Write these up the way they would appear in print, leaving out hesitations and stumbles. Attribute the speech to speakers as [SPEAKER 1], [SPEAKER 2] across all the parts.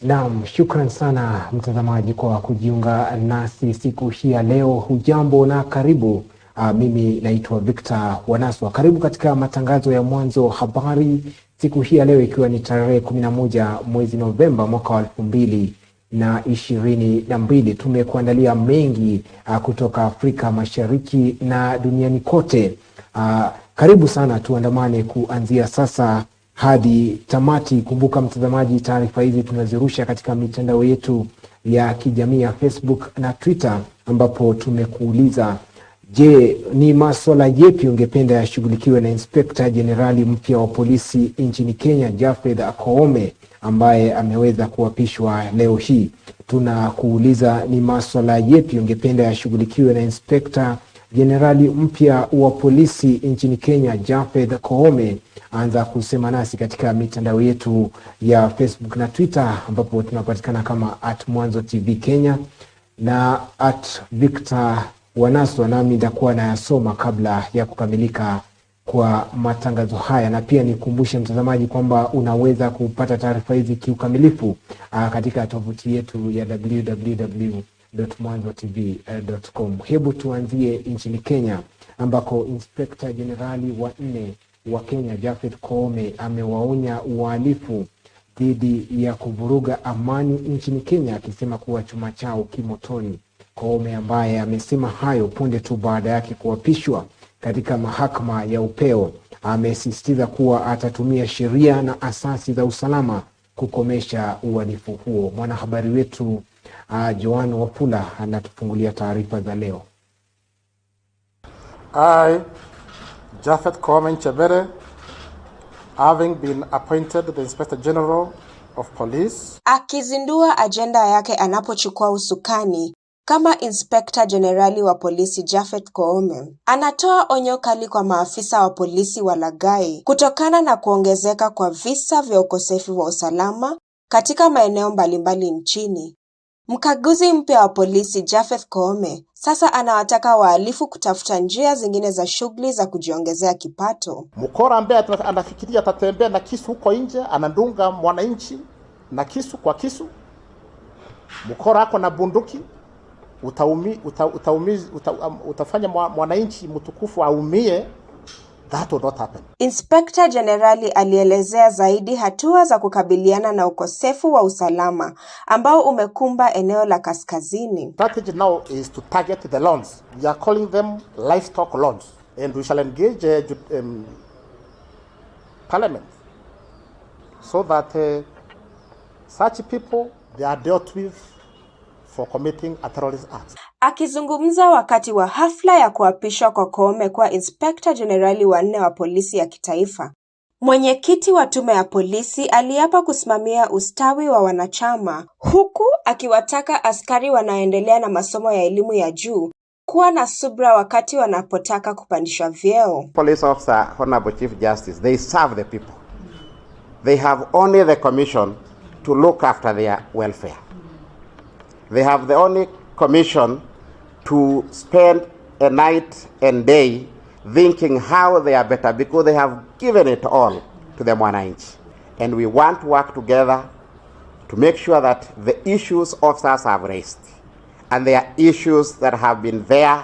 [SPEAKER 1] Naam, shukran sana mtazamaji kwa kujiunga nasi siku hii ya leo. Hujambo na karibu. Mimi naitwa Victor Wanaswa. Karibu katika matangazo ya Mwanzo Habari siku hii ya leo, ikiwa ni tarehe 11 mwezi Novemba mwaka wa 2022. Tumekuandalia mengi kutoka Afrika Mashariki na duniani kote. Karibu sana, tuandamane kuanzia sasa hadi tamati. Kumbuka mtazamaji, taarifa hizi tunazirusha katika mitandao yetu ya kijamii ya Facebook na Twitter, ambapo tumekuuliza, je, ni masuala yepi ungependa yashughulikiwe na Inspector Generali mpya wa polisi nchini Kenya Japheth Koome, ambaye ameweza kuapishwa leo hii. Tunakuuliza, ni masuala yepi ungependa yashughulikiwe na Inspector Generali mpya wa polisi nchini Kenya Japheth Koome? Anza kusema nasi katika mitandao yetu ya Facebook na Twitter, ambapo tunapatikana kama @Mwanzo TV Kenya na @Victor Wanaswa, nami nitakuwa nayasoma kabla ya kukamilika kwa matangazo haya. Na pia nikumbushe mtazamaji kwamba unaweza kupata taarifa hizi kiukamilifu katika tovuti yetu ya www.mwanzotv.com. Hebu tuanzie nchini Kenya, ambako Inspector Generali wa 4 wa Kenya Japheth Koome amewaonya uhalifu dhidi ya kuvuruga amani nchini Kenya, akisema kuwa chuma chao kimotoni. Koome, ambaye amesema hayo punde tu baada yake kuapishwa katika mahakama ya upeo, amesisitiza kuwa atatumia sheria na asasi za usalama kukomesha uhalifu huo. Mwanahabari wetu Joan Wafula anatufungulia taarifa za leo.
[SPEAKER 2] Japheth Koome Chebere, having been appointed the Inspector General of Police.
[SPEAKER 3] Akizindua ajenda yake anapochukua usukani kama Inspector Generali wa polisi, Japheth Koome anatoa onyo kali kwa maafisa wa polisi walaghai kutokana na kuongezeka kwa visa vya ukosefu wa usalama katika maeneo mbalimbali nchini. Mkaguzi mpya wa polisi Japheth Koome sasa anawataka wahalifu kutafuta njia zingine za shughuli za kujiongezea kipato.
[SPEAKER 2] Mkora ambaye anafikiria atatembea na kisu huko nje, anadunga mwananchi na kisu kwa kisu. Mkora ako na bunduki, utafanya mwananchi mtukufu aumie. That will not happen.
[SPEAKER 3] Inspector Generali alielezea zaidi hatua za kukabiliana na ukosefu wa usalama ambao umekumba eneo la kaskazini.
[SPEAKER 2] Strategy now is to target the loans. We are calling them livestock loans, and we shall engage Parliament so that such people, they are dealt with for committing a terrorist act.
[SPEAKER 3] Akizungumza wakati wa hafla ya kuapishwa kwa Koome kuwa Inspector Generali wa 4 wa polisi ya kitaifa, mwenyekiti wa tume ya polisi aliapa kusimamia ustawi wa wanachama, huku akiwataka askari wanaoendelea na masomo ya elimu ya juu kuwa na subra wakati wanapotaka kupandishwa vyeo.
[SPEAKER 4] Police officer, Honorable Chief Justice, they serve the people. They have only the commission to look after their welfare. They have the only commission to spend a night and day thinking how they are better, because they have given it all to the mwananchi. And we want to work together to make sure that the issues officers have raised, and there are issues that have been there,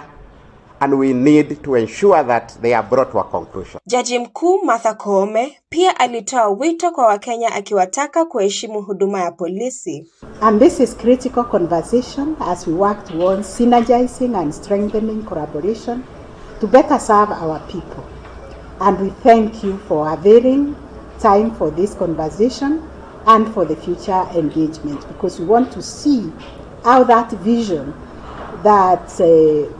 [SPEAKER 4] and we need to ensure that they are brought to a conclusion.
[SPEAKER 3] Jaji Mkuu Martha Koome pia alitoa wito kwa Wakenya akiwataka kuheshimu huduma ya polisi.
[SPEAKER 5] And this is critical conversation as we work towards synergizing and strengthening collaboration to better serve our people. And we thank you for availing time for this conversation and for the future engagement, because we want to see how that vision that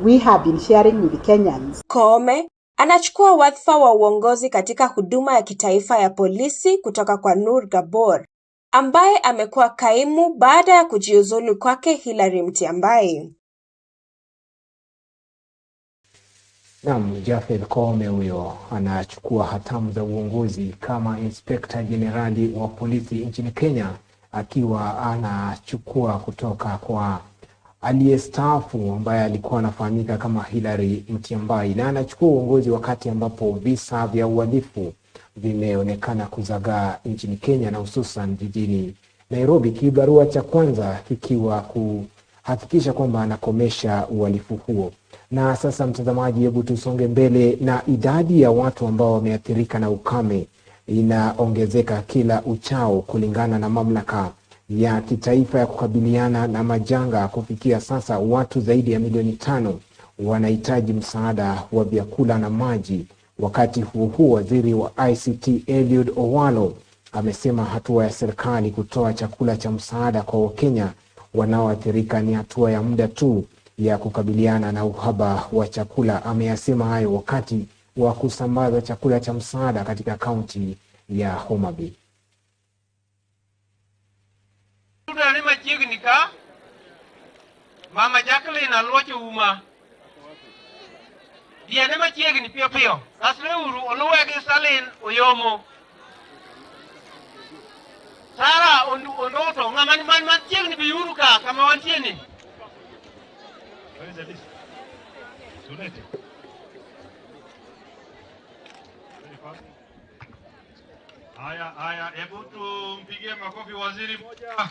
[SPEAKER 5] we have been sharing with the Kenyans.
[SPEAKER 3] Koome anachukua wadhifa wa uongozi katika huduma ya kitaifa ya polisi kutoka kwa Nur Gabor, ambaye amekuwa kaimu baada ya kujiuzulu kwake Hilary Mutyambai.
[SPEAKER 1] Naam, Japheth Koome huyo anachukua hatamu za uongozi kama Inspector Generali wa polisi nchini Kenya, akiwa anachukua kutoka kwa aliyestaafu ambaye alikuwa anafahamika kama Hilary Mutyambai, na anachukua uongozi wakati ambapo visa vya uhalifu vimeonekana kuzagaa nchini Kenya, na hususan jijini Nairobi, kibarua cha kwanza kikiwa kuhakikisha kwamba anakomesha uhalifu huo. Na sasa mtazamaji, hebu tusonge mbele. Na idadi ya watu ambao wameathirika na ukame inaongezeka kila uchao kulingana na mamlaka ya kitaifa ya kukabiliana na majanga. Kufikia sasa watu zaidi ya milioni 5 wanahitaji msaada wa vyakula na maji. Wakati huo huo, waziri wa ICT Eliud Owalo amesema hatua ya serikali kutoa chakula cha msaada kwa Wakenya wanaoathirika ni hatua ya muda tu ya kukabiliana na uhaba wa chakula. Ameyasema hayo wakati wa kusambaza chakula cha msaada katika kaunti ya Homa Bay.
[SPEAKER 6] Mama Jacqueline alwoche uma. Diane machiegni pio pio. Asle uru oluwegi salin uyomo. Sara ondoto ngamani man chiegni biyuru ka kama wantieni. Sunete. Aya, hebu tumpigie makofi waziri mmoja.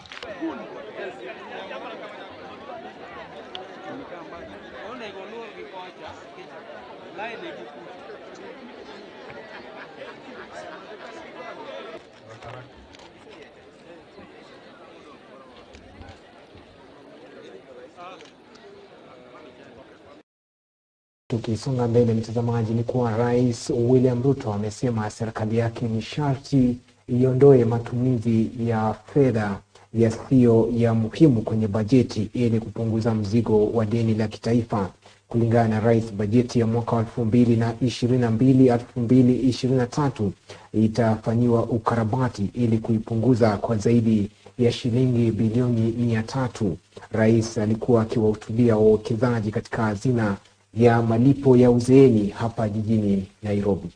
[SPEAKER 1] Tukisonga mbele mtazamaji, ni kuwa Rais William Ruto amesema serikali yake ni sharti iondoe matumizi ya fedha yasio ya muhimu kwenye bajeti ili kupunguza mzigo wa deni la kitaifa. Kulingana na rais, bajeti ya mwaka 2022-2023 itafanyiwa ukarabati ili kuipunguza kwa zaidi ya shilingi bilioni 300. Rais alikuwa akiwahutubia wawekezaji katika hazina ya malipo ya uzeeni hapa jijini Nairobi.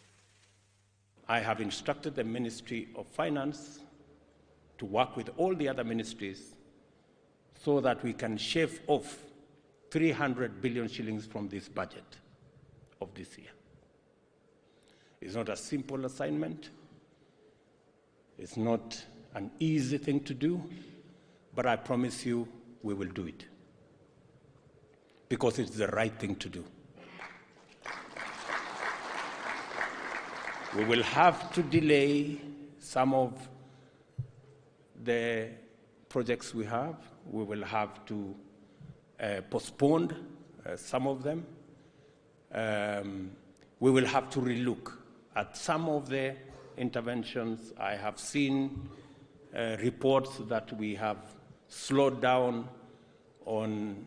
[SPEAKER 7] I have instructed the Ministry of Finance to work with all the other ministries so that we can shave off 300 billion shillings from this budget of this year. It's not a simple assignment. It's not an easy thing to do, but I promise you we will do it because it's the right thing to do. We will have to delay some of the projects we have. We will have to postpone some of them. We will have to relook at some of the interventions. I have seen reports that we have slowed down on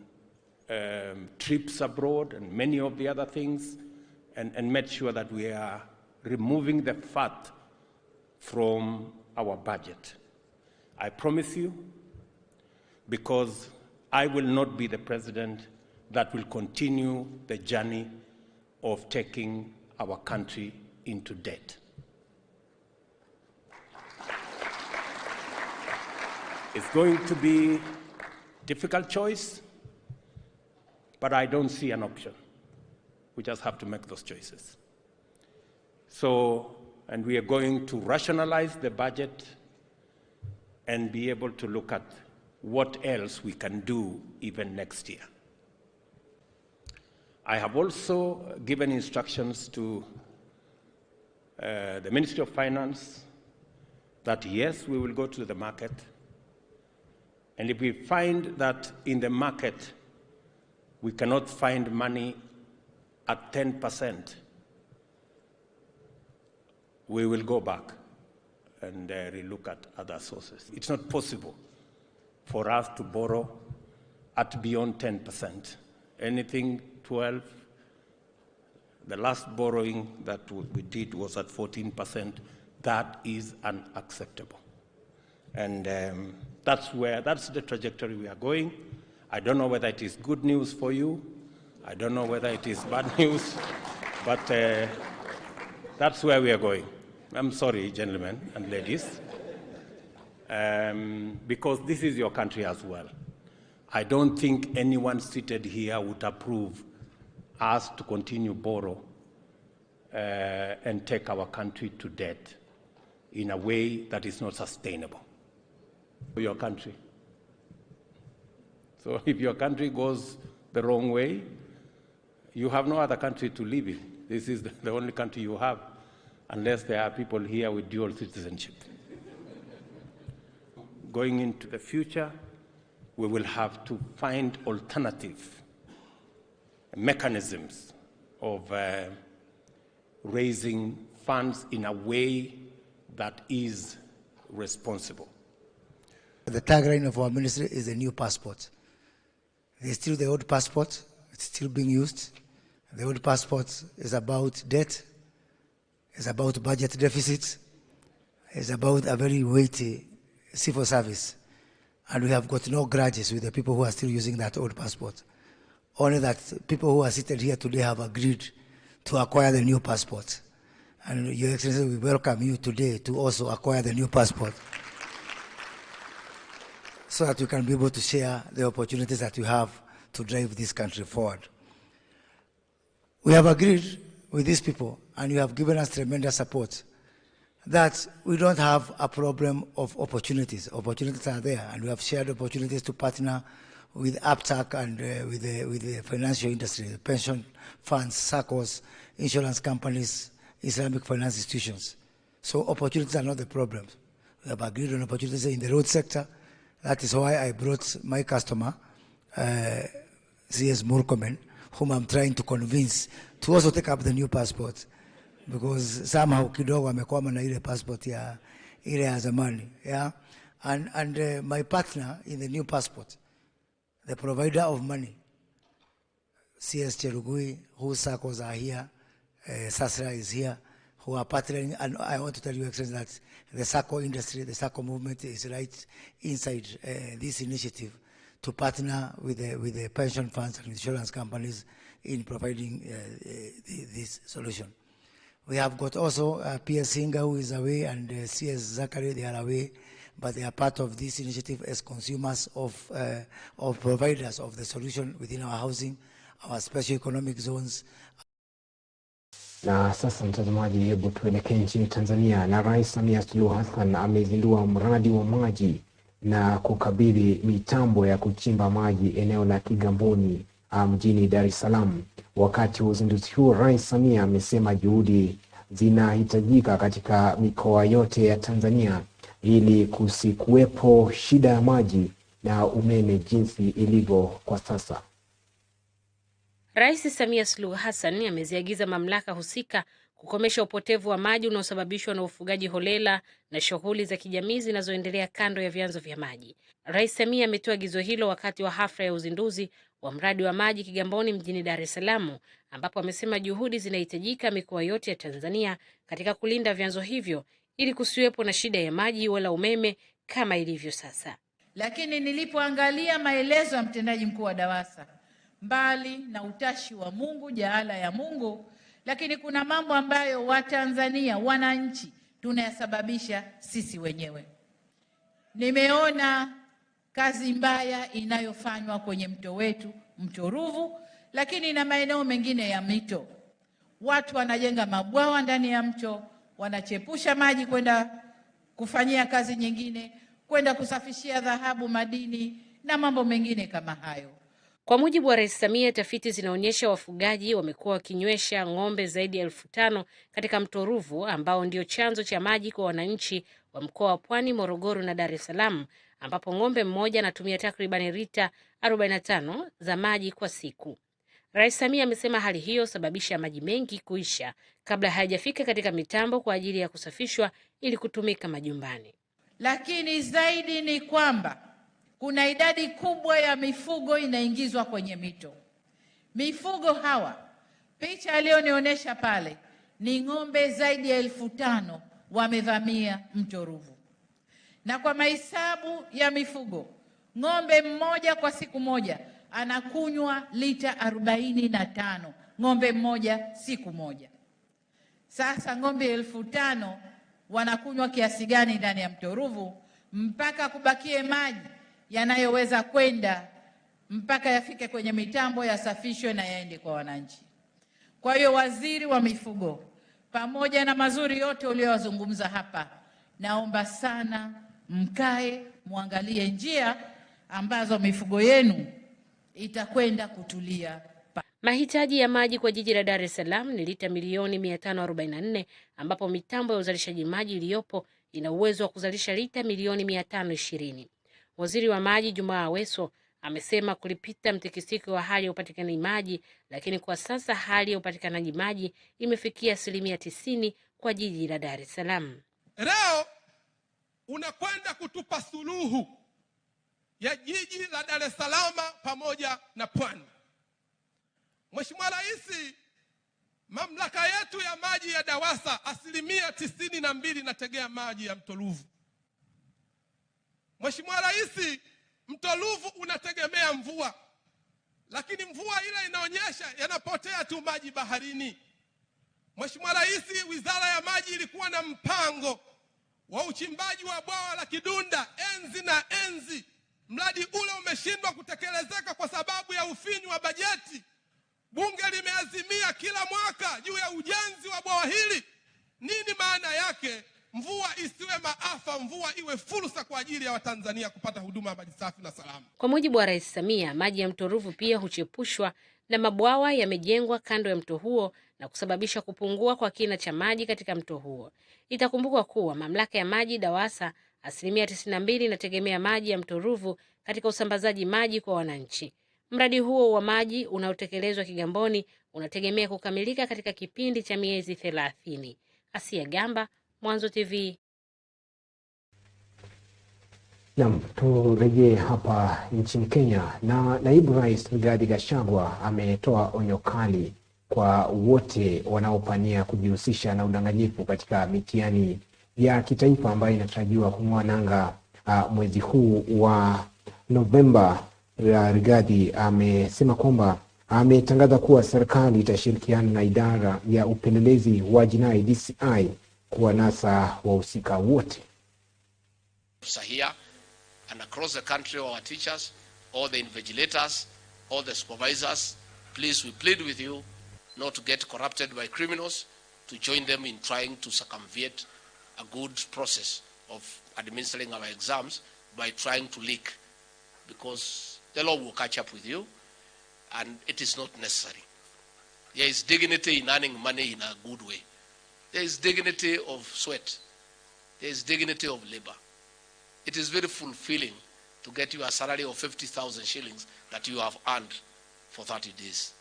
[SPEAKER 7] trips abroad and many of the other things, and made sure that we are removing the fat from our budget. I promise you, because I will not be the president that will continue the journey of taking our country into debt. It's going to be a difficult choice, but I don't see an option. We just have to make those choices. So, and we are going to rationalize the budget and be able to look at what else we can do even next year. I have also given instructions to the Ministry of Finance that yes, we will go to the market, and if we find that in the market we cannot find money at 10%, we will go back and relook at other sources. It's not possible for us to borrow at beyond 10%. Anything 12, the last borrowing that we did was at 14%. That is unacceptable. And that's the trajectory we are going. I don't know whether it is good news for you. I don't know whether it is bad news, but that's where we are going. I'm sorry, gentlemen and ladies, because this is your country as well. I don't think anyone seated here would approve us to continue borrow and take our country to debt in a way that is not sustainable. your country. So if your country goes the wrong way, you have no other country to live in. This is the only country you have, unless there are people here with dual citizenship. Going into the future, we will have to find alternative mechanisms of raising funds in a way that is responsible.
[SPEAKER 8] The tagline of our ministry is a new passport. There's still the old passport, it's still being used. The old passport is about debt, it's about budget deficits, it's about a very weighty civil service. And we have got no grudges with the people who are still using that old passport. Only that people who are seated here today have agreed to acquire the new passport. And Your Excellency, we welcome you today to also acquire the new passport, so that we can be able to share the opportunities that we have to drive this country forward. We have agreed with these people, and you have given us tremendous support, that we don't have a problem of opportunities. Opportunities are there, and we have shared opportunities to partner with APTAC and with the financial industry, the pension funds, SACCOs, insurance companies, Islamic finance institutions. So opportunities are not the problem. We have agreed on opportunities in the road sector. That is why I brought my customer, CS Murkomen, whom I'm trying to convince to also take up the new passport, because somehow kidogo amekwama na ile passport ya ile ya zamani, yeah. And my partner in the new passport, the provider of money, CS Cherugui, whose SACCOs are here, Sasra is here, who are partnering, and I want to tell you, Excellency, that the SACCO industry, the SACCO movement is right inside this initiative to partner with the pension funds and insurance companies in providing this solution. We have got also PS Singa, who is away, and CS Zakari, they are away, but they are part of this initiative as consumers of providers of the solution within our housing, our special economic zones.
[SPEAKER 1] Na sasa mtazamaji, hebu tuelekee nchini Tanzania. Na Rais Smia amezindua mradi wa maji na kukabidhi mitambo ya kuchimba maji eneo la Kigamboni mjini Dar es Salaam. Wakati wa uzinduzi huo, Rais Smia amesema juhudi zinahitajika katika mikoa yote ya Tanzania ili kusikuwepo shida ya maji na umeme jinsi ilivyo kwa sasa.
[SPEAKER 9] Rais Samia Suluhu Hassan ameziagiza mamlaka husika kukomesha upotevu wa maji unaosababishwa na ufugaji holela na shughuli za kijamii zinazoendelea kando ya vyanzo vya maji. Rais Samia ametoa agizo hilo wakati wa hafla ya uzinduzi wa mradi wa Maji Kigamboni mjini Dar es Salaam, ambapo amesema juhudi zinahitajika mikoa yote ya Tanzania katika kulinda vyanzo hivyo ili kusiwepo na shida ya maji wala umeme kama ilivyo sasa.
[SPEAKER 10] Lakini nilipoangalia maelezo ya mtendaji mkuu wa DAWASA, mbali na utashi wa Mungu, jaala ya Mungu, lakini kuna mambo ambayo Watanzania, wananchi, tunayasababisha sisi wenyewe. Nimeona kazi mbaya inayofanywa kwenye mto wetu, mto Ruvu, lakini na maeneo mengine ya mito. Watu wanajenga mabwawa ndani ya mto, wanachepusha maji kwenda kufanyia kazi nyingine, kwenda kusafishia dhahabu, madini na mambo mengine kama hayo.
[SPEAKER 9] Kwa mujibu wa Rais Samia, tafiti zinaonyesha wafugaji wamekuwa wakinywesha ng'ombe zaidi ya 5,000 katika mto Ruvu, ambao ndio chanzo cha maji kwa wananchi wa mkoa wa Pwani, Morogoro na Dar es Salaam, ambapo ng'ombe mmoja anatumia takriban lita 45 za maji kwa siku. Rais Samia amesema hali hiyo sababisha maji mengi kuisha kabla hayajafika katika mitambo kwa ajili ya kusafishwa ili kutumika majumbani.
[SPEAKER 10] Lakini zaidi ni kwamba kuna idadi kubwa ya mifugo inaingizwa kwenye mito. Mifugo hawa, picha aliyonionyesha pale, ni ng'ombe zaidi ya 5,000 wamevamia mto Ruvu. Na kwa mahesabu ya mifugo, ng'ombe mmoja kwa siku moja anakunywa lita 45, ng'ombe mmoja siku moja. Sasa ng'ombe 5,000 wanakunywa kiasi gani ndani ya mto Ruvu mpaka kubakie maji yanayoweza kwenda mpaka yafike kwenye mitambo, yasafishwe na yaende kwa wananchi. Kwa hiyo Waziri wa Mifugo, pamoja na mazuri yote uliyozungumza hapa, naomba sana mkae muangalie njia ambazo mifugo yenu itakwenda kutulia.
[SPEAKER 9] Mahitaji ya maji kwa jiji la Dar es Salaam ni lita milioni 544 ambapo mitambo ya uzalishaji maji iliyopo ina uwezo wa kuzalisha lita milioni 520. Waziri wa Maji Jumaa Aweso amesema kulipita mtikisiko wa hali ya upatikanaji maji, lakini kwa sasa hali ya upatikanaji maji imefikia 90% kwa jiji la Dar es Salaam.
[SPEAKER 11] Leo unakwenda kutupa suluhu ya jiji la Dar es Salaam pamoja na Pwani. Mheshimiwa Rais, mamlaka yetu ya maji ya DAWASA 92% inategea maji ya mto Ruvu. Mheshimiwa Rais, mto Ruvu unategemea mvua, lakini mvua ile inaonyesha yanapotea tu maji baharini. Mheshimiwa Rais, Wizara ya Maji ilikuwa na mpango wa uchimbaji wa bwawa la Kidunda enzi na enzi. Mradi ule umeshindwa kutekelezeka kwa sababu ya ufinyu wa bajeti. Bunge limeazimia kila mwaka juu ya ujenzi wa bwawa hili. Nini maana yake? Mvua isiwe maafa, mvua iwe fursa kwa ajili ya Watanzania kupata huduma ya maji safi na salama.
[SPEAKER 9] Kwa mujibu wa Rais Smia, maji ya mto Ruvu pia huchepushwa na mabwawa yamejengwa kando ya mto huo na kusababisha kupungua kwa kina cha maji katika mto huo. Itakumbukwa kuwa mamlaka ya maji DAWASA 92% inategemea maji ya mto Ruvu katika usambazaji maji kwa wananchi. Mradi huo wa maji unaotekelezwa Kigamboni unategemea kukamilika katika kipindi cha miezi 30. Asia Gamba, Mwanzo TV.
[SPEAKER 1] Naam, turejee hapa nchini Kenya. Na naibu rais Rigathi Gachagua ametoa onyo kali kwa wote wanaopania kujihusisha na udanganyifu katika mitihani ya kitaifa ambayo inatarajiwa kung'oa nanga mwezi huu wa Novemba. Rigathi amesema kwamba ametangaza kuwa serikali itashirikiana na idara ya upelelezi wa jinai DCI kuwanasa wahusika wote.
[SPEAKER 12] Here and across the country, our teachers, all the invigilators, all the supervisors, please, we plead with you not to get corrupted by criminals, to join them in trying to circumvent a good process of administering our exams by trying to leak, because the law will catch up with you and it is not necessary. There is dignity in earning money in a good way. There is dignity of sweat. There is dignity of labor. It is very fulfilling to get you a salary of 50,000 shillings that you have earned for 30 days.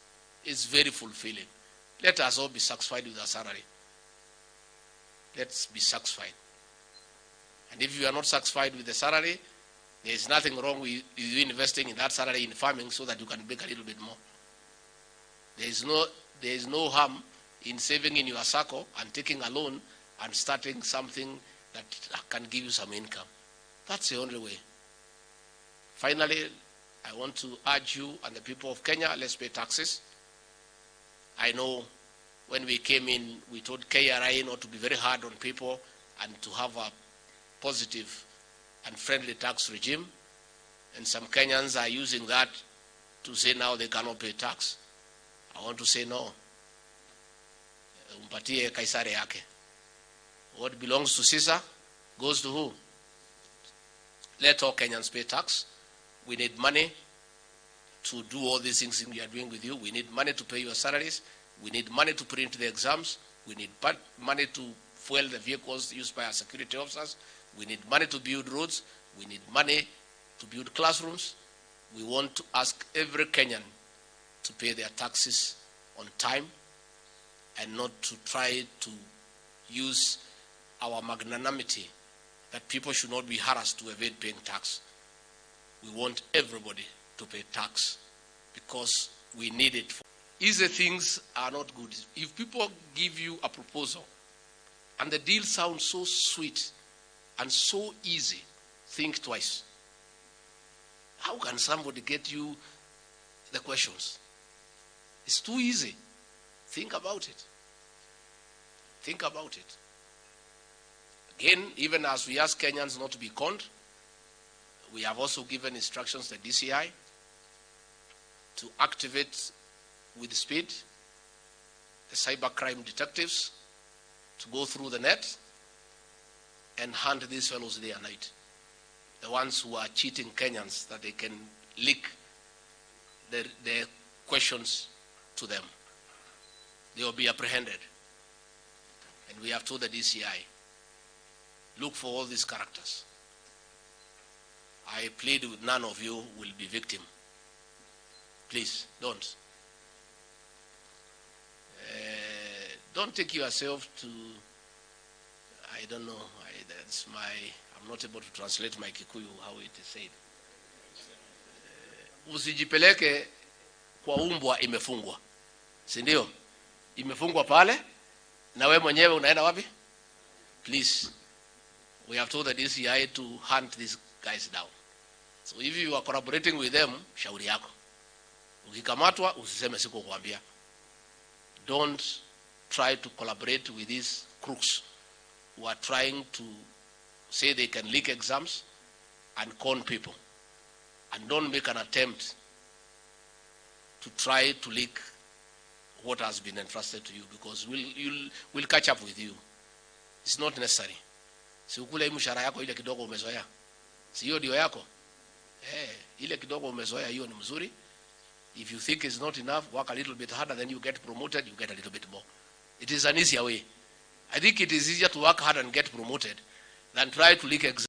[SPEAKER 12] It's very fulfilling. Let us all be satisfied with our salary. Let's be satisfied. And if you are not satisfied with the salary, there is nothing wrong with you investing in that salary in farming so that you can make a little bit more. There is no harm in saving in your circle and taking a loan and starting something that can give you some income. That's the only way. Finally, I want to urge you and the people of Kenya, let's pay taxes. I know when we came in, we told KRA not to be very hard on people and to have a positive and friendly tax regime. And some Kenyans are using that to say now they cannot pay tax. I want to say no. Umpatie Kaisari yake. What belongs to Caesar goes to who? Let all Kenyans pay tax. We need money to do all these things we are doing with you. We need money to pay your salaries. We need money to print the exams. We need money to fuel the vehicles used by our security officers. We need money to build roads. We need money to build classrooms. We want to ask every Kenyan to pay their taxes on time and not to try to use our magnanimity that people should not be harassed to evade paying tax. We want everybody to pay tax because we need it. Easy things are not good. If people give you a proposal and the deal sounds so sweet and so easy, think twice. How can somebody get you the questions? It's too easy. Think about it. Think about it. Again, even as we ask Kenyans not to be conned, we have also given instructions to DCI to activate with speed the cybercrime detectives to go through the net and hunt these fellows day and night. the ones who are cheating Kenyans, that they can leak their questions to them. They will be apprehended. And we have told the DCI, look for all these characters. I plead with none of you will be victim. Please, don't. Don't take yourself to, I don't know, I'm not able to translate my Kikuyu how it is said. Usijipeleke kwa umbwa imefungwa. Si ndio? Imefungwa pale na wewe mwenyewe unaenda wapi? Please, we have told the DCI to hunt these guys down. So if you are collaborating with them, shauri yako. Ukikamatwa usiseme sikukwambia. Don't try to collaborate with these crooks who are trying to say they can leak exams and con people. And don't make an attempt to try to leak what has been entrusted to you, because we'll catch up with you. It's not necessary. Si ukule hii mshahara yako ile kidogo umezoea. Si hiyo ndio yako. Ile kidogo umezoea hiyo ni mzuri. If you think it's not enough, work a little bit harder, then you get promoted, you get a little bit more. It is an easier way. I think it is easier to work hard and get promoted than try to leak exams.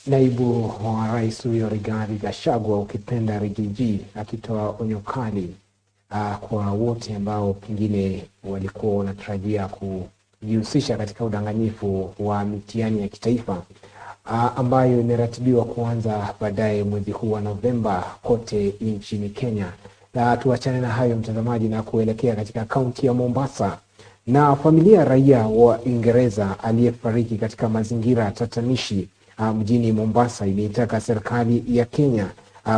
[SPEAKER 1] Naibu wa Rais huyo Rigathi Gachagua, ukipenda Rigiji, akitoa onyo kali kwa wote ambao pengine walikuwa wanatarajia kujihusisha katika udanganyifu wa mitihani ya kitaifa ambayo imeratibiwa kuanza baadaye mwezi huu wa Novemba kote nchini Kenya. Na tuachane na hayo mtazamaji, na kuelekea katika kaunti ya Mombasa. Na familia ya raia wa Uingereza aliyefariki katika mazingira tatanishi mjini Mombasa imeitaka serikali ya Kenya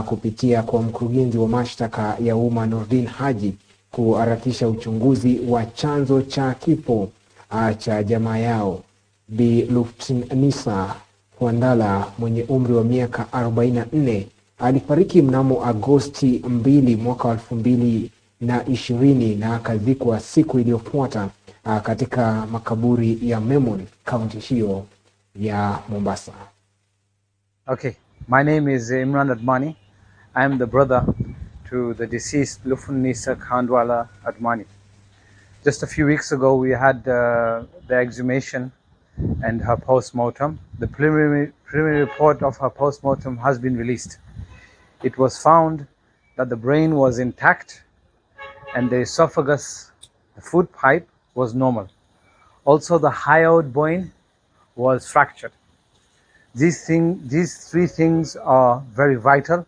[SPEAKER 1] kupitia kwa mkurugenzi wa mashtaka ya umma Nordin Haji kuharakisha uchunguzi wa chanzo cha kifo cha jamaa yao. Bi Luftinisa Wandala mwenye umri wa miaka 44 alifariki mnamo Agosti 2 mwaka 2020 na akazikwa siku iliyofuata katika makaburi ya Memon, kaunti hiyo ya Mombasa.
[SPEAKER 13] Okay, my name is Imran Admani. I am the brother to the deceased Luftinisa Khandwala Admani. Just a few weeks ago we had the exhumation and her post-mortem. The preliminary report of her post-mortem has been released. It was found that the brain was intact and the esophagus, the food pipe, was normal. Also the hyoid bone was fractured. These three things are very vital,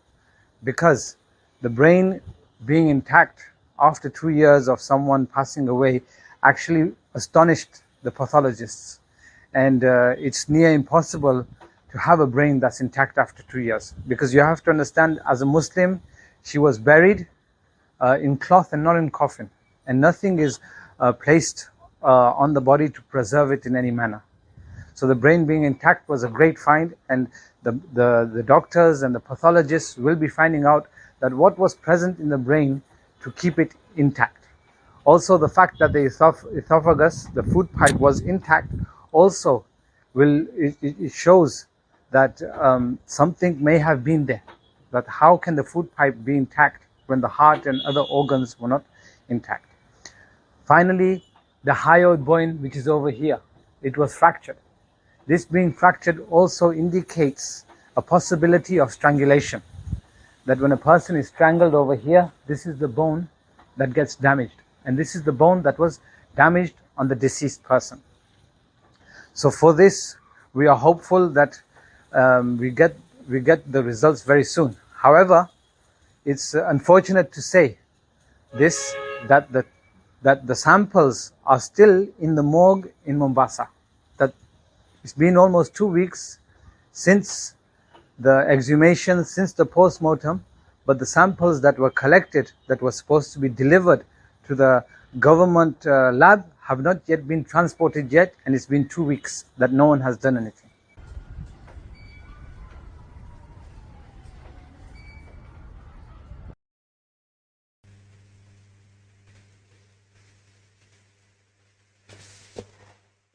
[SPEAKER 13] because the brain being intact after 2 years of someone passing away actually astonished the pathologists. And it's near impossible to have a brain that's intact after 2 years, because you have to understand, as a Muslim, she was buried in cloth and not in coffin, and nothing is placed on the body to preserve it in any manner. So the brain being intact was a great find, and the doctors and the pathologists will be finding out that what was present in the brain to keep it intact. Also the fact that the esophagus, the food pipe, was intact also it shows that something may have been there. But how can the food pipe be intact when the heart and other organs were not intact? Finally, the hyoid bone, which is over here, it was fractured. This being fractured also indicates a possibility of strangulation. That when a person is strangled over here, this is the bone that gets damaged. And this is the bone that was damaged on the deceased person. So for this, we are hopeful that we get the results very soon. However, it's unfortunate to say this, that the samples are still in the morgue in Mombasa. That it's been almost 2 weeks since the exhumation, since the post-mortem, but the samples that were collected, that were supposed to be delivered to the government lab, have not yet been transported yet, and it's been 2 weeks that no one has done anything.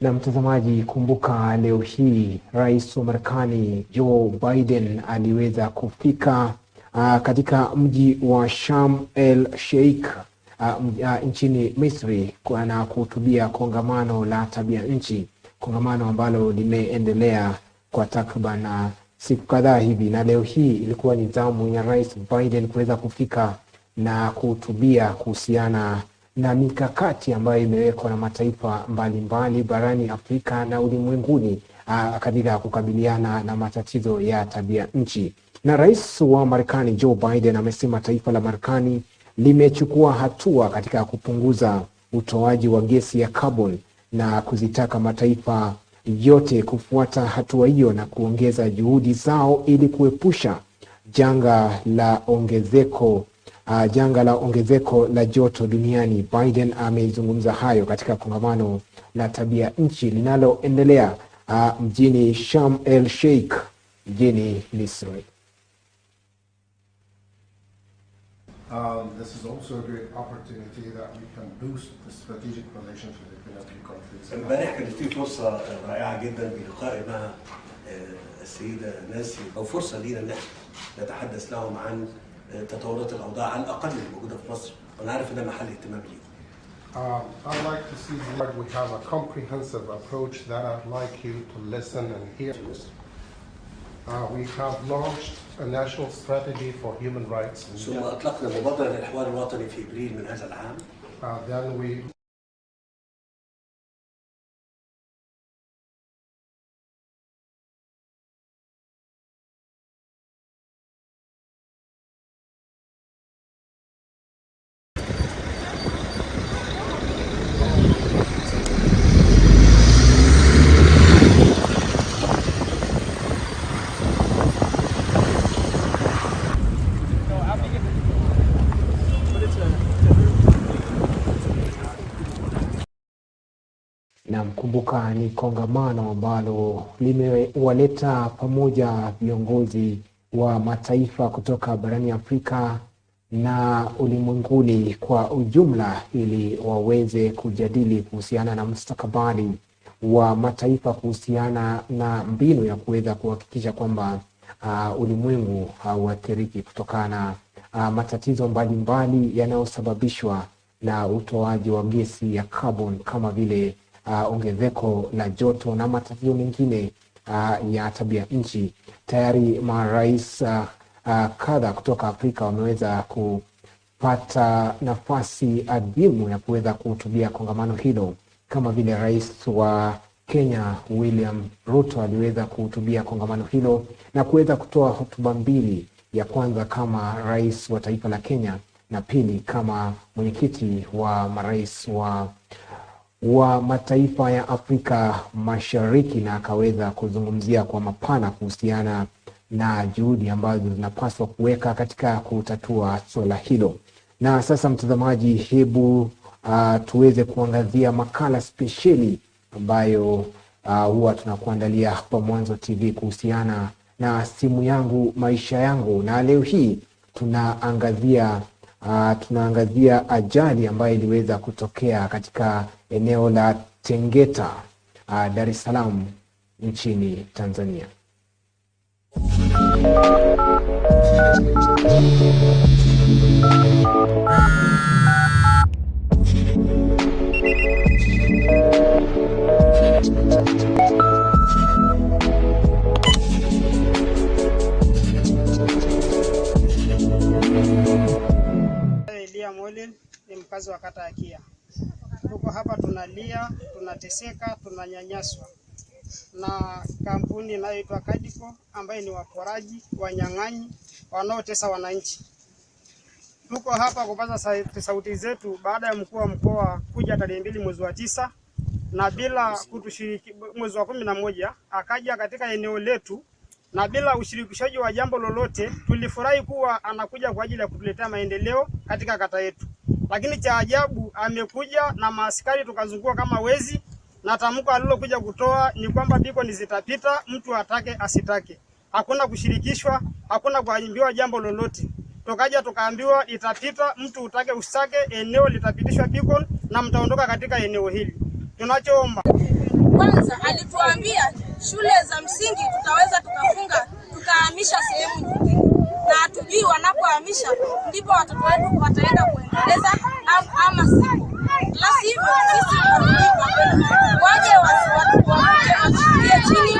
[SPEAKER 1] Na mtazamaji, kumbuka leo hii Rais wa Marekani Joe Biden aliweza kufika katika mji wa Sharm el Sheikh nchini Misri na kuhutubia kongamano la tabia nchi, kongamano ambalo limeendelea kwa takriban siku kadhaa hivi, na leo hii ilikuwa ni zamu ya Rais Biden kuweza kufika na kuhutubia kuhusiana na mikakati ambayo imewekwa na mataifa mbalimbali barani Afrika na ulimwenguni katika kukabiliana na matatizo ya tabia nchi. Na Rais wa Marekani Joe Biden amesema taifa la Marekani limechukua hatua katika kupunguza utoaji wa gesi ya carbon na kuzitaka mataifa yote kufuata hatua hiyo na kuongeza juhudi zao ili kuepusha janga la ongezeko la joto duniani. Biden amezungumza hayo katika kongamano la tabia nchi linaloendelea mjini Sharm el Sheikh mjini Misri.
[SPEAKER 14] This is also a great opportunity that we can boost the strategic relationship between our two countries.
[SPEAKER 15] امبارح كانت في فرصة رائعة جدا بلقائي مع السيدة نانسي، أو فرصة لينا إن احنا نتحدث لهم عن تطورات الأوضاع على الأقل اللي موجودة في مصر، وأنا عارف إنها محل اهتمام ليهم.
[SPEAKER 14] I'd like to see that we have a comprehensive approach that I'd like you to listen and hear. We have launched a national strategy for human rights.
[SPEAKER 15] ثم أطلقنا مبادرة للحوار الوطني في إبريل من هذا العام.
[SPEAKER 14] Then we
[SPEAKER 1] Na mkumbuka ni kongamano ambalo limewaleta pamoja viongozi wa mataifa kutoka barani Afrika na ulimwenguni kwa ujumla ili waweze kujadili kuhusiana na mustakabali wa mataifa, kuhusiana na mbinu ya kuweza kuhakikisha kwamba ulimwengu hauathiriki kutokana na matatizo mbalimbali yanayosababishwa na utoaji wa gesi ya carbon kama vile ongezeko la joto na matatizo mengine ya tabia nchi. Tayari marais kadha kutoka Afrika wameweza kupata nafasi adhimu ya kuweza kuhutubia kongamano hilo, kama vile Rais wa Kenya William Ruto aliweza kuhutubia kongamano hilo na kuweza kutoa hotuba mbili, ya kwanza kama rais wa taifa la Kenya na pili kama mwenyekiti wa marais wa mataifa ya Afrika Mashariki, na akaweza kuzungumzia kwa mapana kuhusiana na juhudi ambazo zinapaswa kuweka katika kutatua swala hilo. Na sasa mtazamaji, hebu tuweze kuangazia makala spesheli ambayo huwa tunakuandalia hapa Mwanzo TV kuhusiana na simu yangu maisha yangu, na leo hii tunaangazia ajali ambayo iliweza kutokea katika eneo la Tengeta, Dar es Salaam nchini Tanzania.
[SPEAKER 16] Ni mkazi wa kata ya Kia. Tuko hapa tunalia, tunateseka, tunanyanyaswa na kampuni inayoitwa Kadiko ambaye ni waporaji, wanyang'anyi, wanaotesa wananchi. Tuko hapa kupaza sauti zetu baada ya mkuu wa mkoa kuja tarehe 2 mwezi wa 9 na bila kutushiriki mwezi wa 11 akaja katika eneo letu na bila ushirikishaji wa jambo lolote. Tulifurahi kuwa anakuja kwa ajili ya kutuletea maendeleo katika kata yetu. Lakini cha ajabu amekuja na maaskari tukazungua kama wezi, na tamko alilokuja kutoa ni kwamba beacon zitapita mtu atake asitake. Hakuna kushirikishwa, hakuna kuambiwa jambo lolote. Tukaja tukaambiwa itapita mtu utake usitake, eneo litapitishwa beacon na mtaondoka katika eneo hili. Tunachoomba
[SPEAKER 17] kwanza alituambia shule za msingi tutaweza tukafunga tukahamisha sehemu nyingine, na hatujui wanapohamisha ndipo watoto wetu wataenda kuendeleza ama sivyo. La sivyo sisi waje watufikie chini,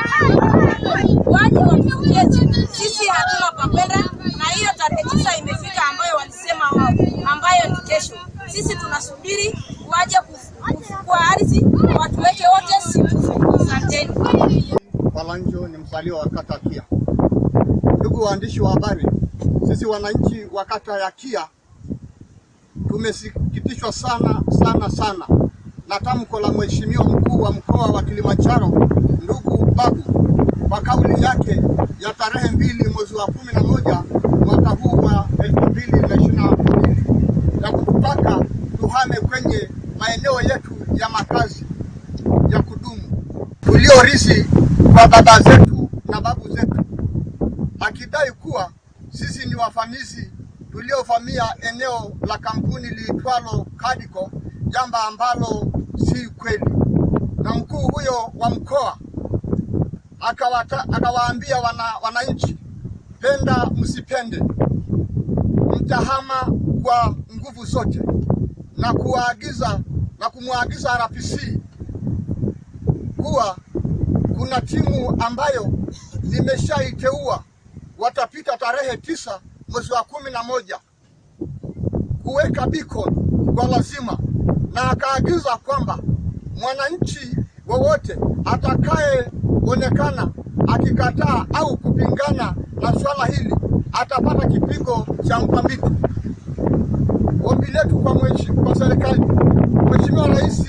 [SPEAKER 17] waje watufikie chini. Sisi hatuna papenda, na hiyo tarehe 9 imefika ambayo walisema wao, ambayo ni kesho. Sisi tunasubiri waje kwa ardhi watuweke wote siku. Asanteni.
[SPEAKER 18] Walanjo ni mzaliwa wa kata Kia. Ndugu waandishi wa habari, sisi wananchi wa kata ya Kia tumesikitishwa sana na tamko la Mheshimiwa mkuu wa mkoa wa Kilimanjaro ndugu Babu kwa kauli yake ya tarehe 2 mwezi wa 11 mwaka huu wa 2022 ya kututaka tuhame kwenye maeneo yetu ya makazi ya kudumu tuliorisi kwa baba zetu na babu zetu, akidai kuwa sisi ni wafamizi tuliovamia eneo la kampuni liitwalo Kadiko, jambo ambalo si kweli. Na mkuu huyo wa mkoa akawaambia wananchi, penda msipende, mtahama kwa nguvu zote, na kumwagiza RPC kuwa kuna timu ambayo limeshaiteua watapita tarehe 9 mwezi wa 11 kuweka beacon kwa lazima, na akaagiza kwamba mwananchi wowote atakayeonekana akikataa au kupingana na swala hili atapata kipigo cha mkamiti. Ombi letu kwa serikali, Mheshimiwa Rais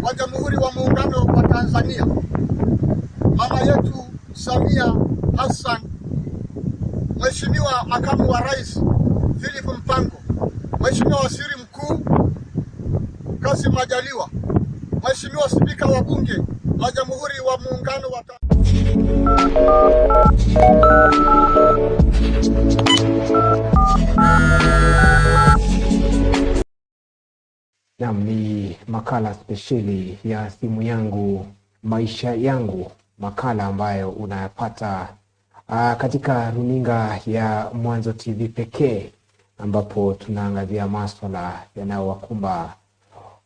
[SPEAKER 18] wa Jamhuri wa Muungano wa Tanzania, mama yetu Samia Hassan, Mheshimiwa Makamu wa Rais Philip Mpango, Mheshimiwa Waziri Mkuu Kassim Majaliwa, Mheshimiwa Spika wa Bunge la Jamhuri wa Muungano wa
[SPEAKER 1] Naam, ni makala spesheli ya simu yangu maisha yangu, makala ambayo unayapata katika runinga ya Mwanzo TV pekee, ambapo tunaangazia masuala yanayowakumba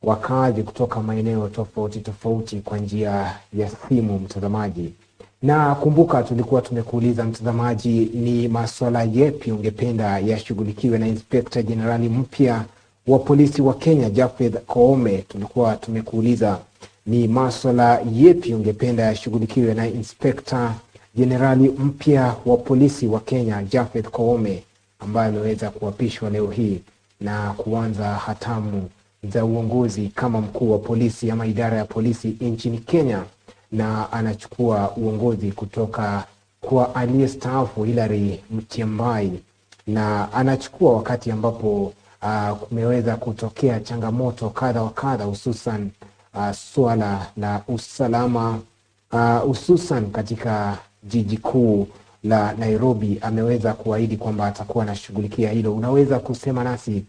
[SPEAKER 1] wakazi kutoka maeneo tofauti kwa njia ya simu, mtazamaji. Na kumbuka tulikuwa tumekuuliza mtazamaji, ni masuala yepi ungependa yashughulikiwe na Inspector Generali mpya wa polisi wa Kenya Japheth Koome. Tulikuwa tumekuuliza ni masuala yepi ungependa yashughulikiwe na Inspector Generali mpya wa polisi wa Kenya Japheth Koome, ambaye ameweza kuapishwa leo hii na kuanza hatamu za uongozi kama mkuu wa polisi ama idara ya polisi nchini Kenya, na anachukua uongozi kutoka kwa aliyestaafu Hilary Mutyambai, na anachukua wakati ambapo kumeweza kutokea changamoto kadha wa kadha, hususan swala la usalama, hususan katika jiji kuu la Nairobi. Ameweza kuahidi kwamba atakuwa anashughulikia hilo. Unaweza kusema nasi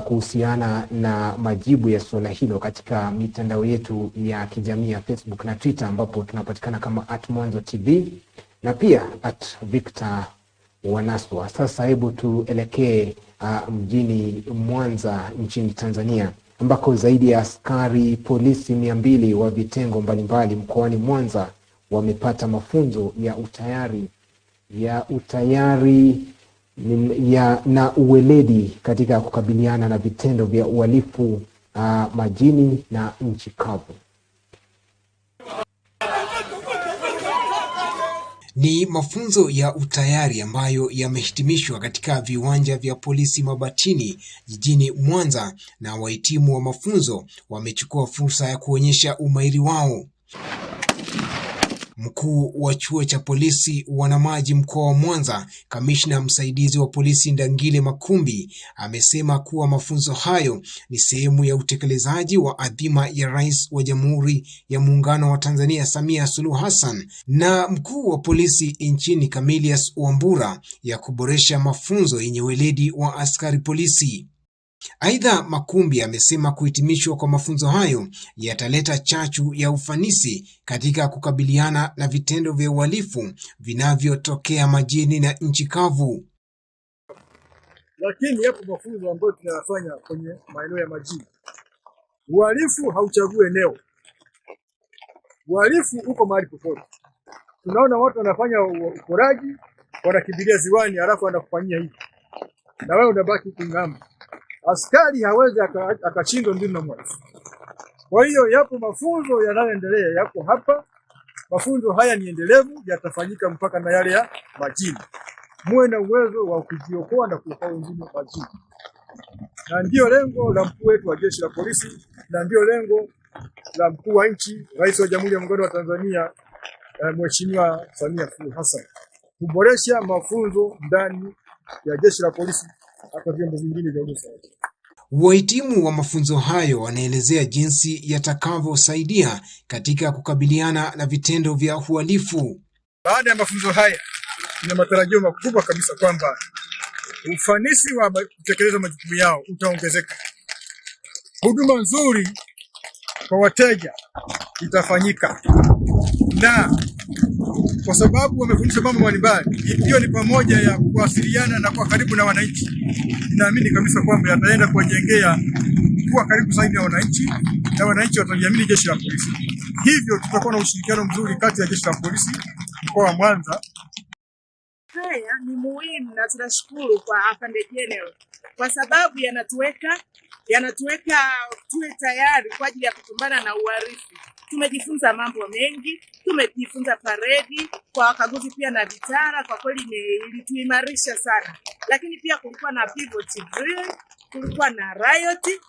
[SPEAKER 1] kuhusiana na majibu ya swala hilo katika mitandao yetu ya kijamii ya Facebook na Twitter, ambapo tunapatikana kama @Mwanzo TV na pia @Victor Wanaswa. Sasa hebu tuelekee mjini Mwanza nchini Tanzania, ambako zaidi ya askari polisi 200 wa vitengo mbalimbali mkoani Mwanza wamepata mafunzo ya utayari na uweledi katika kukabiliana na vitendo vya uhalifu majini na nchi kavu.
[SPEAKER 19] Ni mafunzo ya utayari ambayo yamehitimishwa katika viwanja vya polisi Mabatini jijini Mwanza, na wahitimu wa mafunzo wamechukua fursa ya kuonyesha umahiri wao. Mkuu wa chuo cha polisi wanamaji mkoa wa Mwanza, kamishna msaidizi wa polisi Ndangile Makumbi, amesema kuwa mafunzo hayo ni sehemu ya utekelezaji wa adhima ya Rais wa Jamhuri ya Muungano wa Tanzania Samia Suluhu Hassan na mkuu wa polisi nchini Camillus Wambura ya kuboresha mafunzo yenye weledi wa askari polisi. Aidha, Makumbi amesema kuhitimishwa kwa mafunzo hayo yataleta chachu ya ufanisi katika kukabiliana na vitendo vya uhalifu vinavyotokea majini na nchi kavu.
[SPEAKER 20] Lakini yapo mafunzo ambayo tunayafanya kwenye maeneo ya majini. Uhalifu hauchagui eneo. Uhalifu uko mahali popote. Tunaona watu wanafanya uporaji, wanakimbilia ziwani, halafu wanakufanyia hivi, na wewe unabaki kung'ambo. Askari hawezi akashindwa ndio na mwana. Kwa hiyo yapo mafunzo yanayoendelea, yapo hapa. Mafunzo haya ni endelevu, yatafanyika mpaka na yale ya majini. Muwe na uwezo wa kujiokoa na kuokoa wengine majini. Na ndio lengo la mkuu wetu wa jeshi la polisi, na ndio lengo la mkuu wa nchi, Rais wa Jamhuri ya Muungano wa Tanzania, Mheshimiwa Samia Suluhu Hassan, kuboresha mafunzo ndani ya jeshi la polisi hata vyombo vingine vya usalama.
[SPEAKER 19] Wahitimu wa mafunzo hayo wanaelezea jinsi yatakavyosaidia katika kukabiliana na vitendo vya uhalifu.
[SPEAKER 20] Baada ya mafunzo haya, tuna matarajio makubwa kabisa kwamba ufanisi wa kutekeleza majukumu yao utaongezeka. Huduma nzuri kwa wateja itafanyika, na kwa sababu wamefundisha mambo mbalimbali, hiyo ni pamoja ya kuwasiliana na kwa karibu na wananchi. Ninaamini kabisa kwamba yataenda kuwajengea kuwa karibu zaidi na wananchi, na wananchi watajiamini jeshi la polisi. Hivyo tutakuwa na ushirikiano mzuri kati ya jeshi la polisi mkoa wa Mwanza.
[SPEAKER 21] Haya ni muhimu na tunashukuru kwa afande Generali kwa sababu yanatuweka tuwe tayari kwa ajili ya kupambana na uhalifu. Tumejifunza mambo mengi, tumejifunza paredi kwa wakaguzi pia na vitara, kwa kweli ilituimarisha sana. Lakini pia kulikuwa na pivot drill, kulikuwa na riot,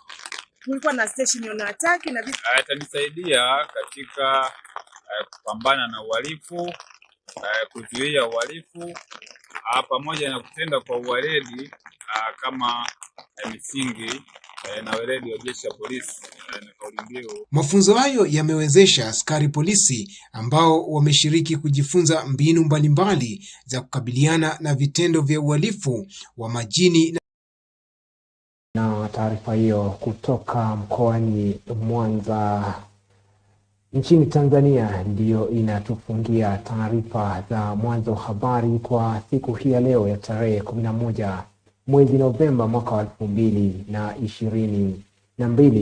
[SPEAKER 21] kulikuwa na station on attack na vitu.
[SPEAKER 22] Itanisaidia katika kupambana na uhalifu, kuzuia uhalifu pamoja na kutenda kwa uweledi kama misingi na weledi wa jeshi la polisi na kauli mbiu.
[SPEAKER 19] Mafunzo hayo yamewezesha askari polisi ambao wameshiriki kujifunza mbinu mbalimbali za kukabiliana na vitendo vya uhalifu wa majini.
[SPEAKER 1] Na taarifa hiyo kutoka mkoani Mwanza nchini Tanzania ndiyo inatufungia taarifa za Mwanzo Habari kwa siku hii ya leo ya tarehe 11 mwezi Novemba mwaka wa 2022.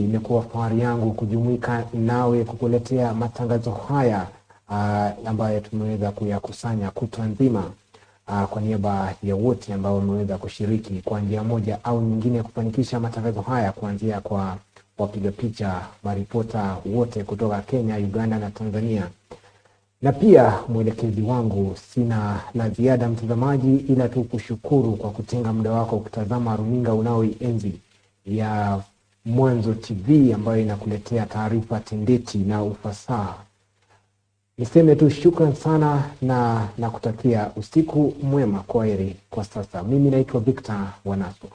[SPEAKER 1] Imekuwa fahari yangu kujumuika nawe kukuletea matangazo haya ambayo tumeweza kuyakusanya kutwa nzima. Kwa niaba ya wote ambao wameweza kushiriki kwa njia moja au nyingine kufanikisha matangazo haya, kuanzia kwa wapiga picha, maripota wote kutoka Kenya, Uganda na Tanzania, na pia mwelekezi wangu, sina la ziada mtazamaji, ila tu kushukuru kwa kutenga muda wako kutazama runinga unaoienzi ya Mwanzo TV ambayo inakuletea taarifa tendeti na ufasaha. Niseme tu shukran sana na nakutakia usiku mwema. Kwaheri kwa sasa. Mimi naitwa Victor Wanaso.